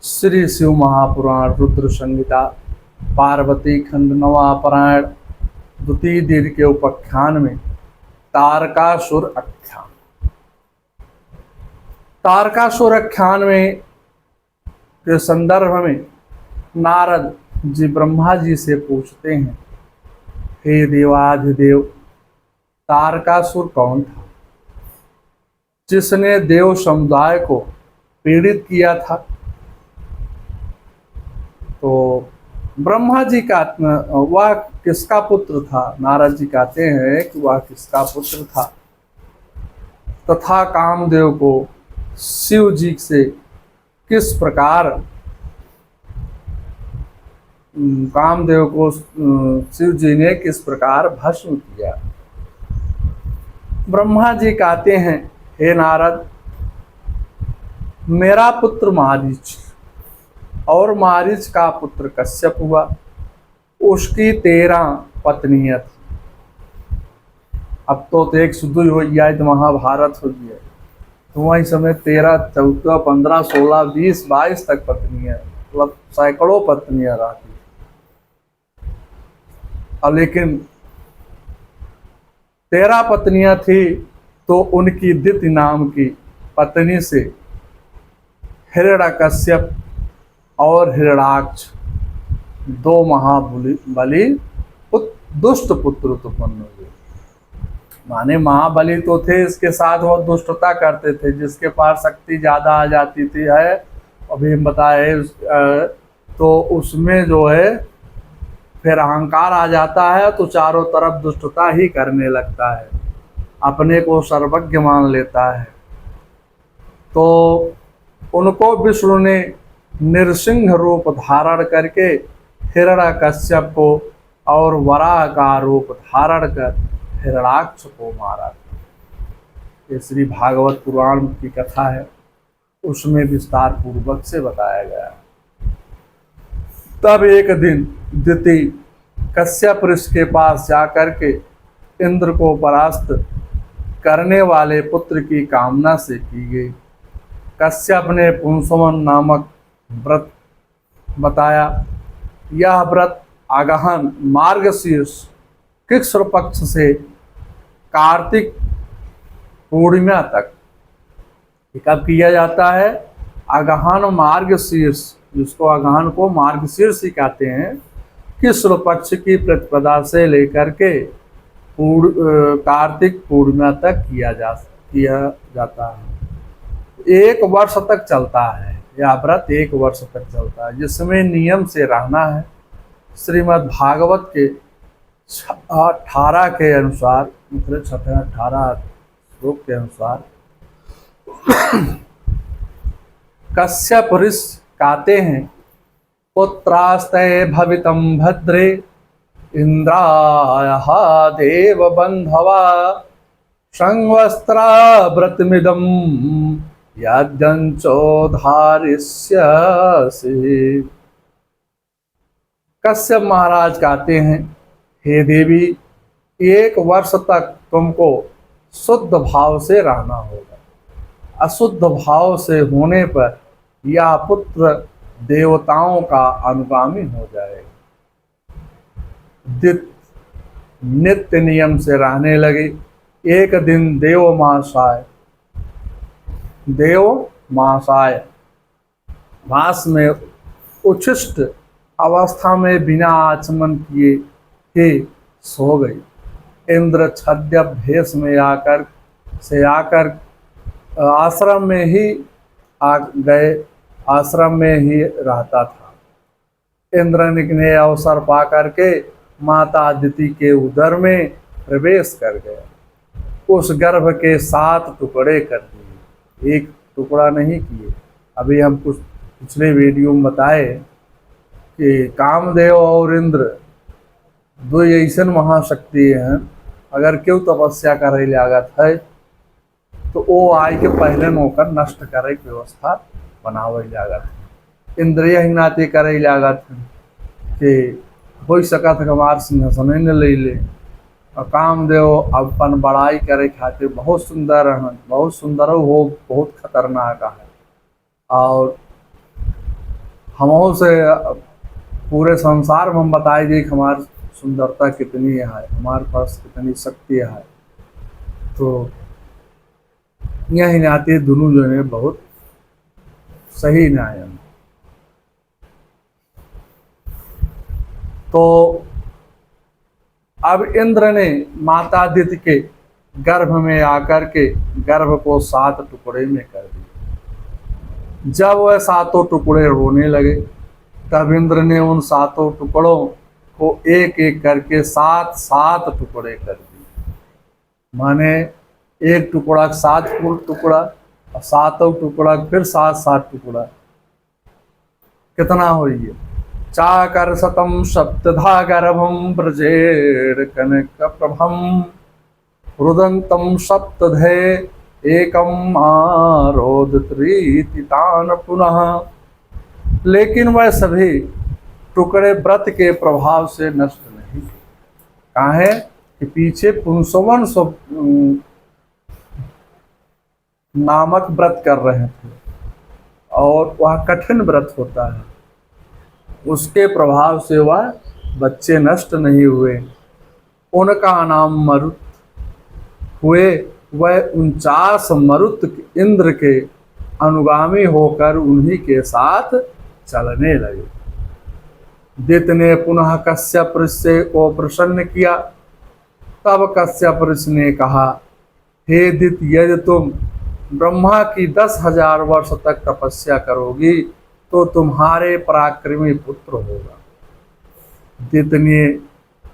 श्री शिव महापुराण रुद्र संहिता पार्वती खंड नवापरायण द्वितीय दीर्घ के उपाख्यान में तारकासुर आख्यान। तारकासुर आख्यान में के संदर्भ में नारद जी ब्रह्मा जी से पूछते हैं, हे देवाधिदेव, तारकासुर कौन था जिसने देव समुदाय को पीड़ित किया था? तो ब्रह्मा जी का वह किसका पुत्र था? नारद जी कहते हैं कि वह किसका पुत्र था तथा कामदेव को शिव जी से किस प्रकार कामदेव को शिव जी ने किस प्रकार भस्म किया। ब्रह्मा जी कहते हैं, हे नारद, मेरा पुत्र मारीच और मारीच का पुत्र कश्यप हुआ। उसकी 13 पत्नियां थी। अब तो एक शुद्ध हो गया तो महाभारत हो गया, तो वही समय 13, 14, 15, 16, 20, 22 तक पत्नियां, मतलब सैकड़ों पत्नियां रहती। अब लेकिन 13 पत्नियां थी तो उनकी दिति नाम की पत्नी से हिरण्यकश्यप और हिरण्याक्ष 2 महाबली दुष्ट पुत्र उत्पन्न हुए। माने महाबली तो थे, इसके साथ वो दुष्टता करते थे, जिसके पास शक्ति ज्यादा आ जाती थी है अभी हम बताए, तो उसमें जो है फिर अहंकार आ जाता है तो चारों तरफ दुष्टता ही करने लगता है, अपने को सर्वज्ञ मान लेता है। तो उनको विष्णु ने नृसिंह रूप धारण करके हिरण्यकश्यप को और वराह का रूप धारण कर हिरण्याक्ष को मारा। ये श्री भागवत पुराण की कथा है, उसमें विस्तार पूर्वक से बताया गया। तब एक दिन दिति कश्यप ऋषि के पास जाकर के इंद्र को परास्त करने वाले पुत्र की कामना से की गई। कश्यप ने पुंसवन नामक व्रत बताया। यह व्रत आगहन मार्गशीर्ष कृष्ण पक्ष से कार्तिक पूर्णिमा तक कब किया जाता है? आगहन मार्गशीर्ष, जिसको आगहन को मार्गशीर्ष ही कहते हैं, कृष्ण पक्ष की प्रतिपदा से लेकर के कार्तिक पूर्णिमा तक किया जाता है। 1 वर्ष तक चलता है यह व्रत, 1 वर्ष तक चलता है, जिसमें नियम से रहना है। श्रीमद् भागवत के 18 के अनुसार, मतलब 18 श्लोक के अनुसार कश्यप ऋषि कहते हैं, पुत्रास्ते भवितं भद्रे इंद्राय देव बंधवा संवस्त्रा व्रतमिदं यद्यंचोधारिष्यसि। कश्यप महाराज कहते हैं, हे देवी, 1 वर्ष तक तुमको शुद्ध भाव से रहना होगा। अशुद्ध भाव से होने पर यह पुत्र देवताओं का अनुगामी हो जाएगा। नित्य नियम से रहने लगे। एक दिन देव मासाय मास में उच्छिष्ट अवस्था में बिना आचमन किए ही सो गई। इंद्र छद्य भेष में आकर आश्रम में ही आ गए, आश्रम में ही रहता था। इंद्रनिक ने अवसर पा करके माता अदिति के उदर में प्रवेश कर गया। उस गर्भ के 7 टुकड़े कर दिए, 1 टुकड़ा नहीं किए। अभी हम कुछ पिछले वीडियो में बताए कि कामदेव और इंद्र 2 ऐसे महाशक्ति हैं, अगर क्यों तपस्या करे लागत है तो वो आय के पहले नौकर नष्ट करे की व्यवस्था बनावे लागत। इंद्रिय ही नाते करे लागत कि हो सकत हमार सिंहासन न ले ले। और कामदेव अपन बड़ाई करे खातिर बहुत सुंदर हैं, बहुत सुंदर हो, बहुत खतरनाक है। और हमों से पूरे संसार में हम बताएगी कि हमारी सुंदरता कितनी है, हमारे पास कितनी शक्ति है। तो यही नाते दोनों जो है बहुत सही न्याय है। तो अब इंद्र ने माता दिति के गर्भ में आकर के गर्भ को 7 टुकड़े में कर दिया। जब वह 7 टुकड़े होने लगे तब इंद्र ने उन 7 टुकड़ों को एक एक करके 7 टुकड़े कर दिए। माने एक टुकड़ा 7 टुकड़ा और 7 टुकड़ा फिर 7 टुकड़ा, कितना हो ये? चाकर शतम सप्तधा गर्भम ब्रजेर कनक प्रभम रुदंतम सप्तधे एकम आरोदत्रीति तान पुनः। लेकिन वह सभी टुकड़े व्रत के प्रभाव से नष्ट नहीं थे। काहे कि पीछे पुंसवन नामक व्रत कर रहे थे और वह कठिन व्रत होता है, उसके प्रभाव से वह बच्चे नष्ट नहीं हुए। उनका नाम मरुत हुए। वह 49 मरुत इंद्र के अनुगामी होकर उन्हीं के साथ चलने लगे। दिति ने पुनः कश्यप ऋषि को प्रसन्न किया। तब कश्यप ऋषि ने कहा, हे दिति, यदि तुम ब्रह्मा की 10,000 वर्ष तक तपस्या करोगी तो तुम्हारे पराक्रमी पुत्र होगा। दिति ने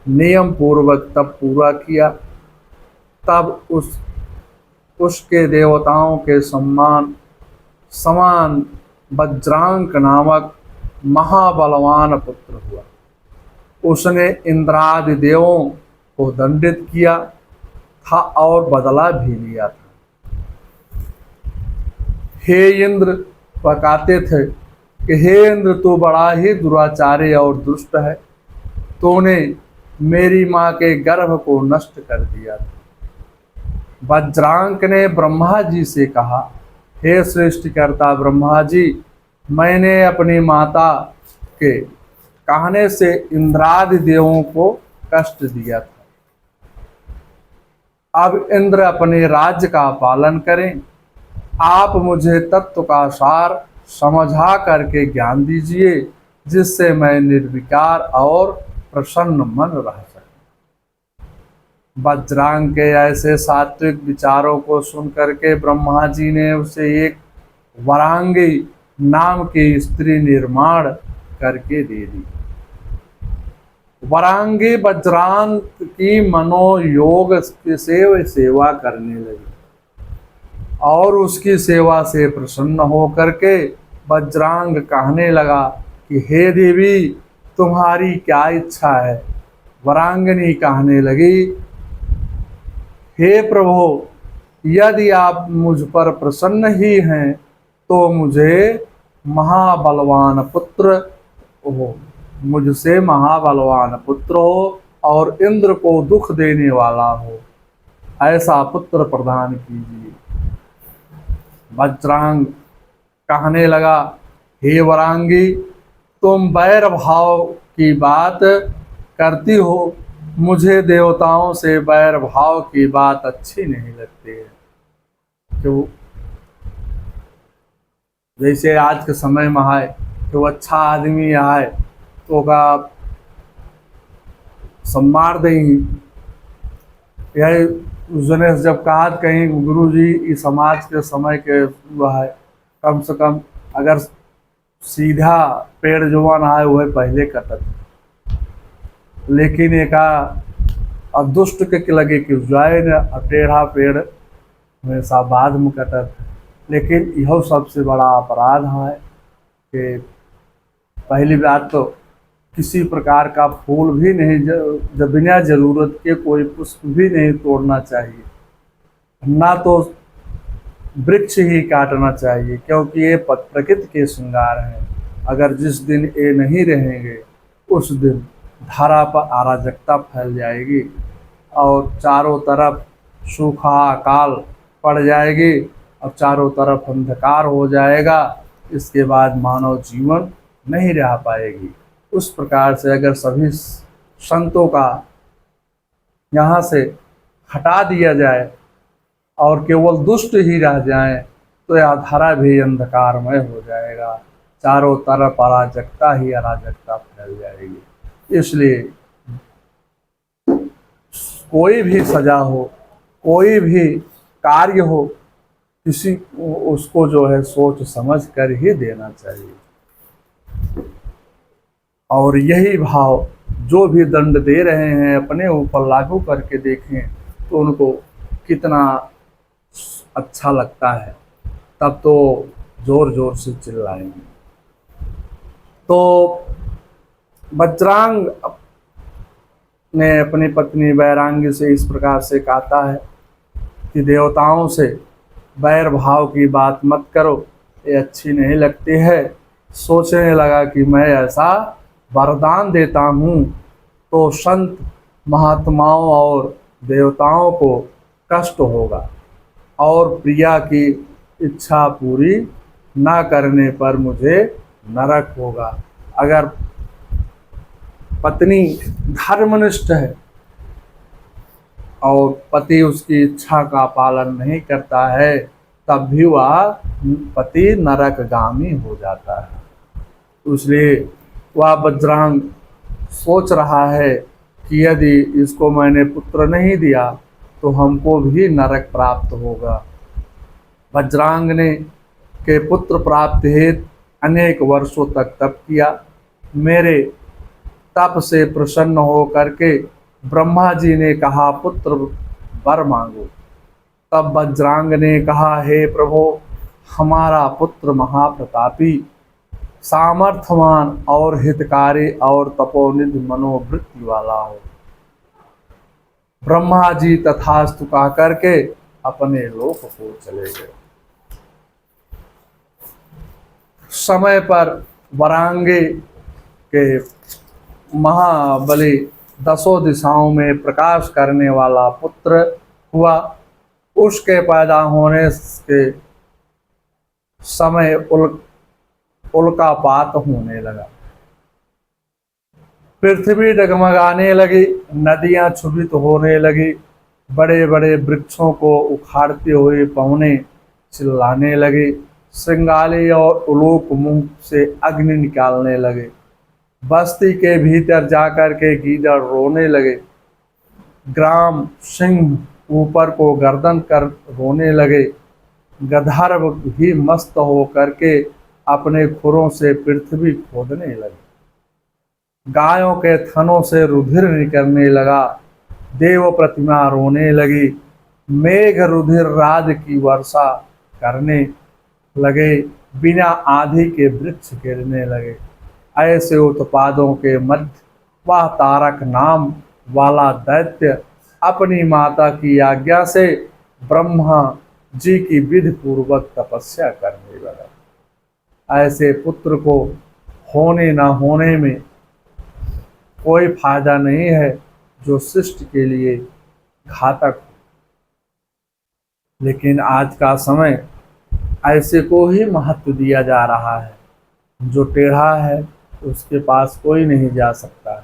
नियम पूर्वक तप पूरा किया। तब उसके देवताओं के समान वज्रांक नामक महाबलवान पुत्र हुआ। उसने इंद्रादि देवों को दंडित किया था और बदला भी लिया था। हे इंद्र, वह कहते थे कि हे इंद्र, तू बड़ा ही दुराचारी और दुष्ट है। तूने मेरी माँ के गर्भ को नष्ट कर दिया था। वज्रांक ने ब्रह्मा जी से कहा, हे सृष्टिकर्ता ब्रह्मा जी, मैंने अपनी माता के कहने से इंद्रादि देवों को कष्ट दिया था। अब इंद्र अपने राज्य का पालन करें। आप मुझे तत्व का सार समझा करके ज्ञान दीजिए, जिससे मैं निर्विकार और प्रसन्न मन रह सकूं। वज्रांक के ऐसे सात्विक विचारों को सुन करके ब्रह्मा जी ने उसे एक वरांगी नाम की स्त्री निर्माण करके दे दी। वरांगी वज्रांक की मनोयोग से सेवा करने लगी और उसकी सेवा से प्रसन्न होकर के वज्रांग कहने लगा कि हे देवी, तुम्हारी क्या इच्छा है? वरांगनी कहने लगी, हे प्रभु, यदि आप मुझ पर प्रसन्न ही हैं तो मुझे महाबलवान पुत्र हो, मुझसे महाबलवान पुत्र हो और इंद्र को दुख देने वाला हो, ऐसा पुत्र प्रदान कीजिए। वज्रांग कहने लगा, हे वरांगी, तुम वैर भाव की बात करती हो। मुझे देवताओं से वैर भाव की बात अच्छी नहीं लगती है। क्यों? जैसे आज के समय में है कि वो अच्छा आदमी है तो का सम्मान देंगे। यही उसने जब कहा कहीं गुरु जी इस समाज के समय के वह है, कम से कम अगर सीधा पेड़ जवान है वह पहले कटत, लेकिन एक अब दुष्ट के लगे कि जाए न टेढ़ा पेड़ हमेशा बाद में कटत। लेकिन यह सबसे बड़ा अपराध है कि पहली बात तो किसी प्रकार का फूल भी नहीं, जब बिना जरूरत के कोई पुष्प भी नहीं तोड़ना चाहिए, ना तो वृक्ष ही काटना चाहिए, क्योंकि ये प्रकृति के श्रृंगार हैं। अगर जिस दिन ये नहीं रहेंगे उस दिन धरा पर अराजकता फैल जाएगी और चारों तरफ सूखा अकाल पड़ जाएगी और चारों तरफ अंधकार हो जाएगा। इसके बाद मानव जीवन नहीं रह पाएगी। उस प्रकार से अगर सभी संतों का यहाँ से हटा दिया जाए और केवल दुष्ट ही रह जाएं, तो यह धरा भी अंधकारमय हो जाएगा। चारों तरफ अराजकता ही अराजकता फैल जाएगी। इसलिए कोई भी सजा हो, कोई भी कार्य हो, किसी उसको जो है सोच समझ कर ही देना चाहिए। और यही भाव जो भी दंड दे रहे हैं अपने ऊपर लागू करके देखें तो उनको कितना अच्छा लगता है, तब तो जोर जोर से चिल्लाएंगे। तो वज्रांग ने अपनी पत्नी वैरांगी से इस प्रकार से कहता है कि देवताओं से बैर भाव की बात मत करो, ये अच्छी नहीं लगती है। सोचने लगा कि मैं ऐसा वरदान देता हूँ तो संत महात्माओं और देवताओं को कष्ट होगा और प्रिया की इच्छा पूरी ना करने पर मुझे नरक होगा। अगर पत्नी धर्मनिष्ठ है और पति उसकी इच्छा का पालन नहीं करता है, तब भी वह पति नरकगामी हो जाता है। इसलिए वह वज्रांग सोच रहा है कि यदि इसको मैंने पुत्र नहीं दिया तो हमको भी नरक प्राप्त होगा। वज्रांग ने के पुत्र प्राप्ति हेतु अनेक वर्षों तक तप किया। मेरे तप से प्रसन्न हो करके ब्रह्मा जी ने कहा पुत्र वर मांगो। तब वज्रांग ने कहा हे प्रभु, हमारा पुत्र महाप्रतापी, सामर्थ्यवान और हितकारी और तपोनिधि मनोवृत्ति वाला हो। ब्रह्मा जी तथास्तु कह करके अपने लोक को चले गए। समय पर वरांगे के महाबली दसों दिशाओं में प्रकाश करने वाला पुत्र हुआ। उसके पैदा होने के समय उल्कापात होने लगा, पृथ्वी डगमगाने लगी, नदियां क्षुभित होने लगी, बड़े बड़े वृक्षों को उखाड़ते हुए पवने चिल्लाने लगे, श्रृंगाली और उलोक मुंह से अग्नि निकालने लगे, बस्ती के भीतर जाकर के गीदड़ रोने लगे, ग्राम सिंह ऊपर को गर्दन कर रोने लगे, गंधर्व भी मस्त हो करके अपने खुरों से पृथ्वी खोदने लगे, गायों के थनों से रुधिर निकलने लगा, देव प्रतिमा रोने लगी, मेघ रुधिर राज की वर्षा करने लगे, बिना आधी के वृक्ष गिरने लगे। ऐसे उत्पादों के मध्य वह तारक नाम वाला दैत्य अपनी माता की आज्ञा से ब्रह्मा जी की विधि पूर्वक तपस्या करने लगा। ऐसे पुत्र को होने न होने में कोई फायदा नहीं है जो सृष्टि के लिए घातक हो। लेकिन आज का समय ऐसे को ही महत्व दिया जा रहा है। जो टेढ़ा है उसके पास कोई नहीं जा सकता है,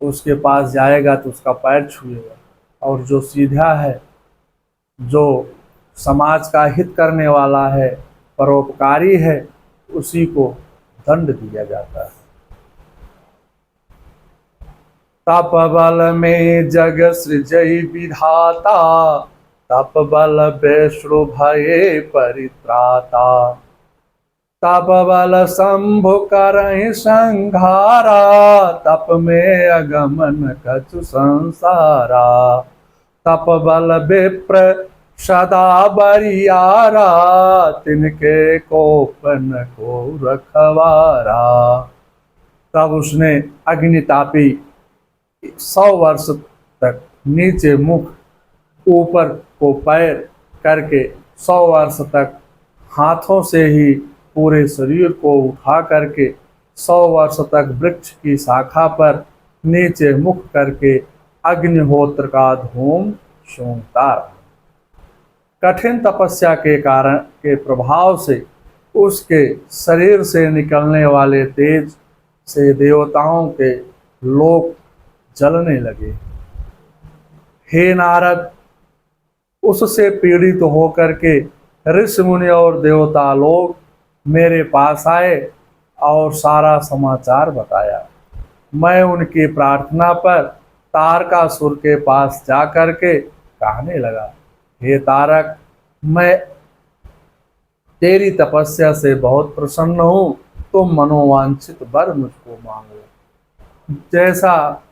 उसके पास जाएगा तो उसका पैर छुएगा, और जो सीधा है, जो समाज का हित करने वाला है, परोपकारी है, उसी को दंड दिया जाता है। तप बल में जग सृजई विधाता, तप बल वैष्णु भये परित्राता, तप बल शंभु करहि संघारा, तप में अगमन कछु संसारा, तप बल विप्र सदा बरियारा, तिनके कोपन को रखवारा। तब उसने अग्नितापी 100 वर्ष तक नीचे मुख ऊपर को पैर करके 100 वर्ष तक हाथों से ही पूरे शरीर को उठा करके 100 वर्ष तक वृक्ष की शाखा पर नीचे मुख करके अग्निहोत्र का धूम सूंघता रहा। कठिन तपस्या के कारण के प्रभाव से उसके शरीर से निकलने वाले तेज से देवताओं के लोक जलने लगे। हे नारद, उससे पीड़ित होकर के ऋषि मुनि और देवता लोग मेरे पास आए और सारा समाचार बताया। मैं उनकी प्रार्थना पर तारकासुर के पास जा कर के कहने लगा, हे तारक, मैं तेरी तपस्या से बहुत प्रसन्न हूँ, तो मनोवांछित वर मुझको मांगो। जैसा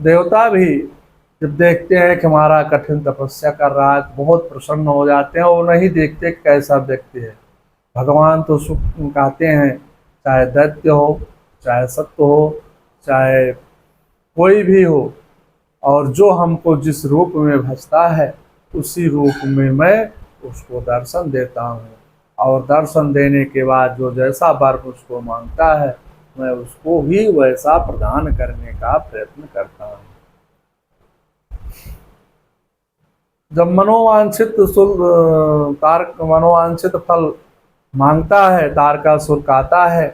देवता भी जब देखते हैं कि हमारा कठिन तपस्या कर रहा है तो बहुत प्रसन्न हो जाते हैं, और नहीं देखते कैसा व्यक्ति है। भगवान तो सुख कहते हैं, चाहे दैत्य हो, चाहे सत्य हो, चाहे कोई भी हो, और जो हमको जिस रूप में भजता है उसी रूप में मैं उसको दर्शन देता हूँ, और दर्शन देने के बाद जो जैसा वर उसको मांगता है मैं उसको ही वैसा प्रदान करने का प्रयत्न करता हूँ। जब मनोवांछित फल मांगता है, तारकासुर कहता है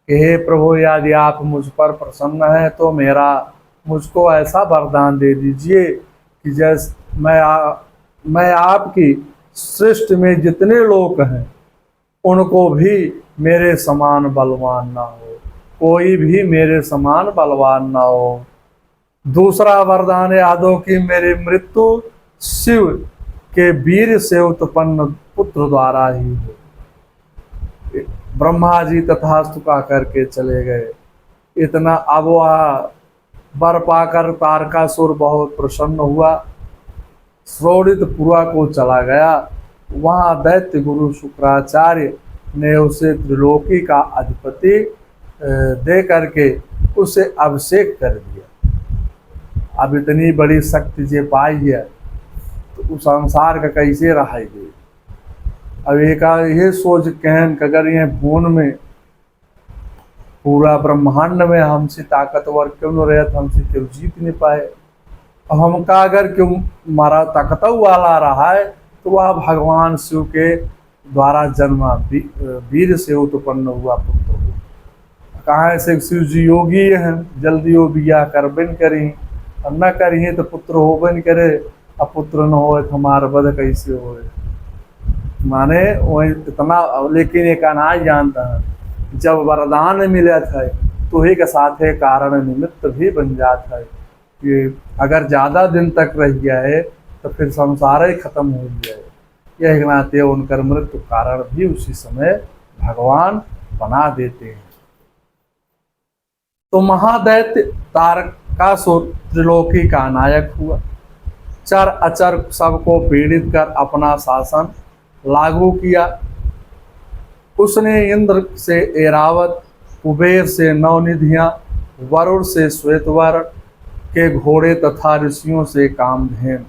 कि हे प्रभु, यदि आप मुझ पर प्रसन्न हैं तो मुझको ऐसा वरदान दे दीजिए कि जैसे मैं आपकी सृष्टि में जितने लोग हैं उनको भी मेरे समान बलवान ना हो, कोई भी मेरे समान बलवान ना हो। दूसरा वरदान यादव की मेरी मृत्यु शिव के वीर से उत्पन्न पुत्र द्वारा ही हो। ब्रह्मा जी तथास्तु का करके चले गए। इतना अब वह वर पाकर तारकासुर बहुत प्रसन्न हुआ, श्रोणितपुरा को चला गया। वहाँ दैत्य गुरु शुक्राचार्य ने उसे त्रिलोकी का अधिपति दे करके उसे अभिषेक कर दिया। अब इतनी बड़ी शक्ति जे पाई है तो उस संसार का कैसे रहेगी। अब एक ये सोच कहन कि अगर ये भून में पूरा ब्रह्मांड में हमसे ताकतवर क्यों न रहे, हमसे क्यों जीत नहीं पाए। अब हमका अगर क्यों मारा ताकत वाला रहा है तो वह भगवान शिव के द्वारा जन्मा वीर से उत्पन्न हुआ पुत्र हो। कहाँ से शिव जी योगी हैं, जल्दी हो बिया कर बन करी, और न करिए तो पुत्र हो बन करे, अब पुत्र न हो तो हमारा वध कैसे हो। माने वही इतना, लेकिन एक अनाज जानता है जब वरदान मिले थे तो ही के साथ है कारण निमित्त भी बन जाता है कि अगर ज़्यादा दिन तक रह गया है तो फिर संसार ही खत्म हो जाए। यह नाते उनकर मृत्यु कारण भी उसी समय भगवान बना देते हैं। तो महादैत्य तारकासुर त्रिलोकी का नायक हुआ। चर अचर सबको पीड़ित कर अपना शासन लागू किया। उसने इंद्र से ऐरावत, कुबेर से नवनिधियाँ, वरुण से श्वेतवर्ण के घोड़े तथा ऋषियों से कामधेन,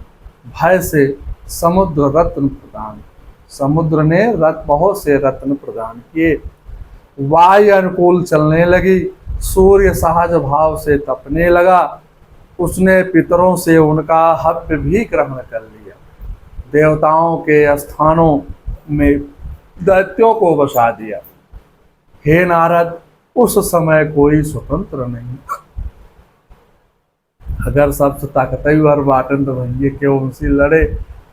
भय से समुद्र रत्न प्रदान, समुद्र ने बहुत से रत्न प्रदान किए। वायु अनुकूल चलने लगी, सूर्य सहज भाव से तपने लगा। उसने पितरों से उनका हव्य भी ग्रहण कर लिया। देवताओं के स्थानों में दैत्यों को बसा दिया। हे नारद, उस समय कोई स्वतंत्र नहीं। अगर सबसे ताकतवर बाटन तो भैया क्यों उनसे लड़े,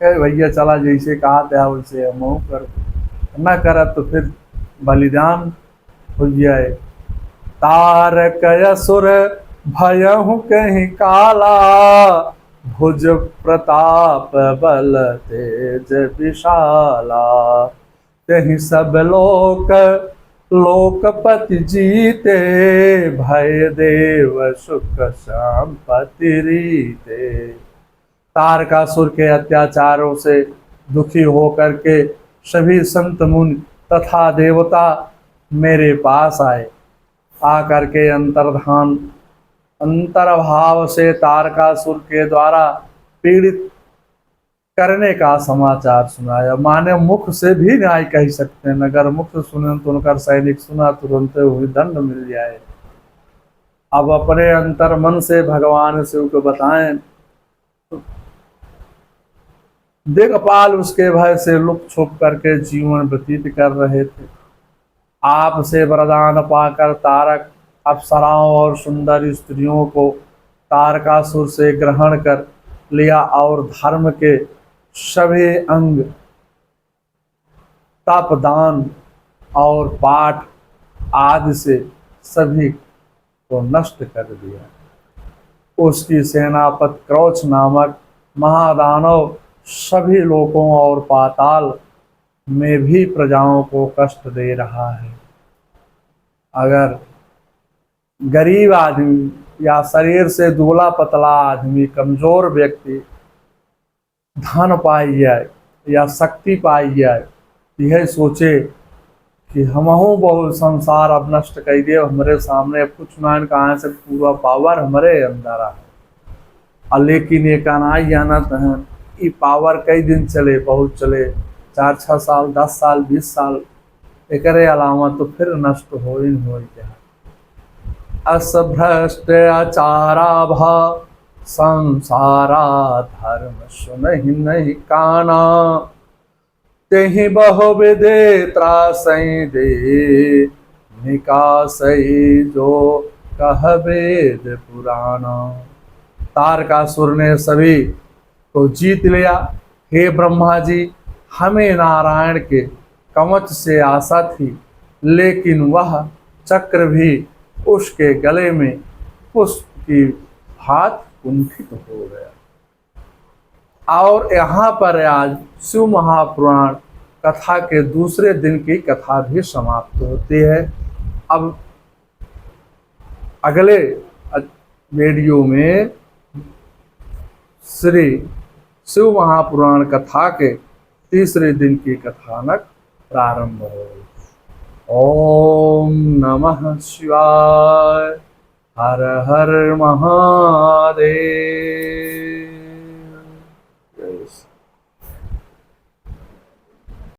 भैया चला जैसे कहा था वैसे हम कर, न कर तो फिर बलिदान हो जाए। तारक असुर भयहु कहीं काला, भुज प्रताप बल तेज विशाला। कहीं सब लोकपति जीते, भय देव सुख संपत्ति रीते। तारकासुर के अत्याचारों से दुखी होकर के सभी संत मुनि तथा देवता मेरे पास आए। आकर के अंतर्भाव से तारकासुर के द्वारा पीड़ित करने का समाचार सुनाया। माने मुख से भी न्याय कह सकते हैं, अगर मुख से सुने तो उनका सैनिक सुना तुरंत हुई दंड मिल जाए। अब अपने अंतर मन से भगवान शिव को बताएं। दिक्पाल उसके भय से लुक छुप करके जीवन व्यतीत कर रहे थे। आपसे वरदान पाकर तारक अप्सराओं और सुंदर स्त्रियों को तारकासुर से ग्रहण कर लिया और धर्म के सभी अंग तप दान और पाठ आदि से सभी को नष्ट कर दिया। उसकी सेनापति क्रौच नामक महादानव सभी लोकों और पाताल में भी प्रजाओं को कष्ट दे रहा है। अगर गरीब आदमी या शरीर से दुबला पतला आदमी, कमजोर व्यक्ति धन पाई जाए या शक्ति पाई जाए, यह सोचे कि हमहू बहुत संसार अब नष्ट कर दिए, हमारे सामने कुछ मान कहाँ से पूरा पावर हमारे अंदर है। लेकिन ये कहना जानत है ये पावर कई दिन चले, बहुत चले, 4-6 साल, 10 साल, 20 साल, एक अलावा तो फिर नष्ट हो ही क्या। असभ्रष्ट आचारा भा संसारा धर्म सुनहि नहीं काना, तेहि बहु विधि त्रासई दे निकासई जो कह वेद पुराना। तारकासुर ने सभी को जीत लिया। हे ब्रह्मा जी, हमें नारायण के कवच से आशा थी, लेकिन वह चक्र भी उसके गले में पुष्प की हाथ कुंठित हो गया। और यहाँ पर आज शिव महापुराण कथा के दूसरे दिन की कथा भी समाप्त होती है। अब अगले वीडियो में श्री शिव महापुराण कथा के तीसरे दिन की कथानक प्रारंभ हो। ओम नमः शिवाय। हर हर महादेव।